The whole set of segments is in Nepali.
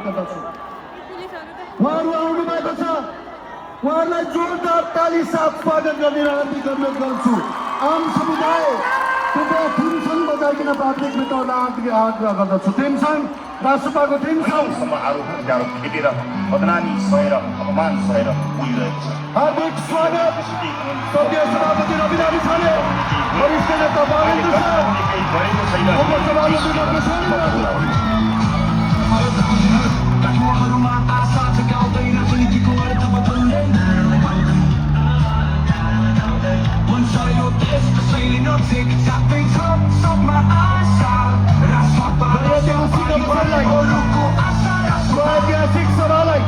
अनुरोध गर्दछु। उहाँहरू आउनु भएको छ, उहाँहरूलाई जोरदार ताली साथ स्वागत गर्ने हार्दिक अनुरोध गर्छु। आम समुदाय कृपया थिमसङ बजाइकन प्राथमिक मित्रहरूलाई आग्रह गर्दछु। थिमसङ, राष्ट्रसभाको थिमसङ भेटेर बदनामी सहेर अपमान सहेर बोलिरहेको छ। हार्दिक स्वागत सभ्य सभापति रवि लामिछाने, वरिष्ठ नेता बालेन्द्र शाह, उपसभापति डाक्टर सोनी ऐतिहासिक सभालाई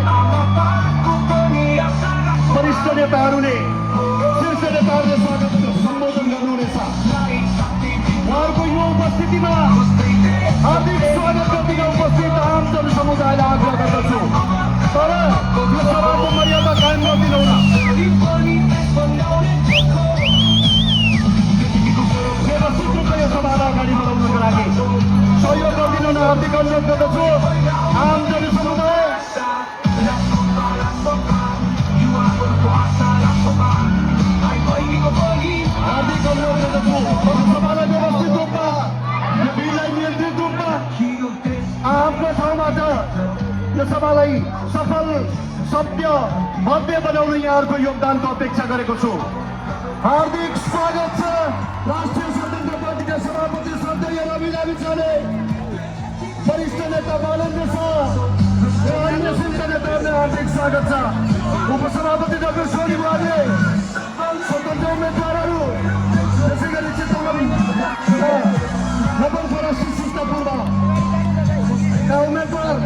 वरिष्ठ नेताहरूले शीर्ष नेताहरूले स्वागत सम्बोधन गर्नुहुनेछ। उहाँहरूको यो उपस्थितिमा हार्दिक स्वागत गर्न उपस्थित आम जनसमुदायलाई आग्रह गर्दछु। तर यो सभाको मर्यादा कायम गरिदिनु होला। व्यवस्थित रूपमा यो सभालाई अगाडि बढाउनको लागि सहयोग गरिदिनु हुन हार्दिक अनुरोध गर्दछु। आम जनसमुदाय हार्दिक अनुरोध गर्दछु, सभालाई व्यवस्थित रूपमा, भिडलाई नियन्त्रित रूपमा आफ्नो ठाउँबाट यो सभालाई सफल, सभ्य, भव्य बनाउन यहाँहरूको योगदानको अपेक्षा गरेको छु। हार्दिक स्वागत छ राष्ट्रिय स्वतन्त्र पार्टीका सभापति श्रद्धेय रवि लामिछाने, वरिष्ठ नेता बालेन्द्र शाह र अन्य शीर्ष नेताहरूले हार्दिक स्वागत छ। उपसभापति डाक्टर सोनी बुवाले, स्वतन्त्र उम्मेद्वारहरू, त्यसै गरी चितवन नवलपरा शिक्षापूर्वका उम्मेद्वार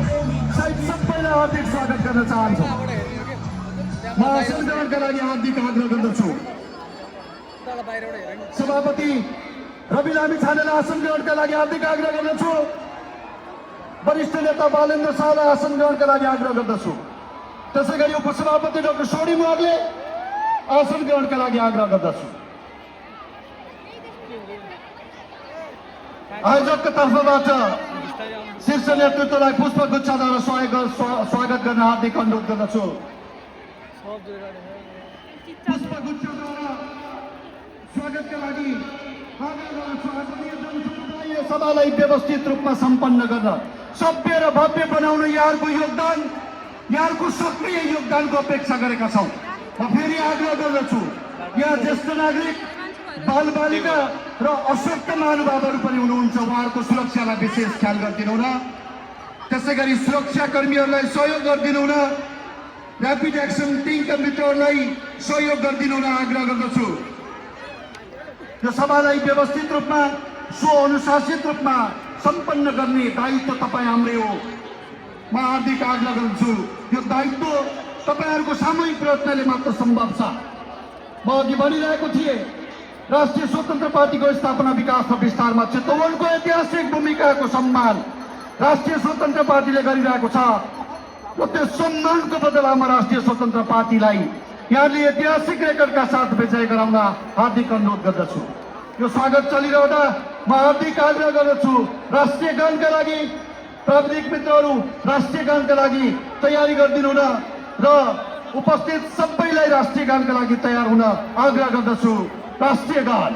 सहित सबैलाई हार्दिक स्वागत गर्न चाहन्छु। म आसन ग्रहणका लागि हार्दिक आग्रह गर्दछु। सभापति रवि लामिछानेलाई आसन ग्रहणका लागि हार्दिक आग्रह गर्दछु। वरिष्ठ नेता बालेन्द्र शाहलाई आसन ग्रहणका लागि आग्रह गर्दछु। त्यसै गरी उपसभापति डाक्टर सोनी बुवाले आसन ग्रहणका लागि आग्रह गर्दछु। आयोजकको तर्फबाट शीर्ष नेतृत्वलाई पुष्पगुच्छद्वारा स्वागत गर्न हार्दिक अनुरोध गर्दछु। पुष्पगुच्छद्वारा स्वागतका लागि यो सभालाई व्यवस्थित रूपमा सम्पन्न गर्न, सभ्य र भव्य बनाउन यहाँहरूको योगदान, यहाँहरूको सक्रिय योगदानको अपेक्षा गरेका छौँ। म फेरि आग्रह गर्दछु, यहाँ ज्येष्ठ नागरिक, बालबालिका र अशक्त महानुभावहरू पनि हुनुहुन्छ, उहाँहरूको सुरक्षालाई विशेष ख्याल गरिदिनु हुन। त्यसै गरी सुरक्षाकर्मीहरूलाई सहयोग गरिदिनु हुन, ऱ्यापिड एक्सन टिमका मित्रहरूलाई सहयोग गरिदिनु हुन आग्रह गर्दछु। यो सभालाई व्यवस्थित रूपमा, सुअनुशासित रूपमा सम्पन्न गर्ने दायित्व तपाईँ हाम्रै हो। म हार्दिक आग्रह गर्छु, यो दायित्व तपाईहरूको सामूहिक प्रयत्नले मात्र सम्भव छ। म अघि भनिरहेको थिएँ, राष्ट्रिय स्वतन्त्र पार्टीको स्थापना, विकास र विस्तारमा चितवनको ऐतिहासिक भूमिकाको सम्मान राष्ट्रिय स्वतन्त्र पार्टीले गरिरहेको छ र त्यो सम्मानको बदलामा राष्ट्रिय स्वतन्त्र पार्टीलाई यहाँले ऐतिहासिक रेकर्डका साथ विजय गराउन हार्दिक अनुरोध गर्दछु। यो स्वागत चलिरहँदा म हार्दिक आग्रह गर्दछु, राष्ट्रिय गानका लागि प्राविधिक मित्रहरू राष्ट्रिय गानका लागि तयारी गरिदिनु हुन र उपस्थित सबैलाई राष्ट्रिय गानका लागि तयार हुन आग्रह गर्दछु। राष्ट्रिय गान।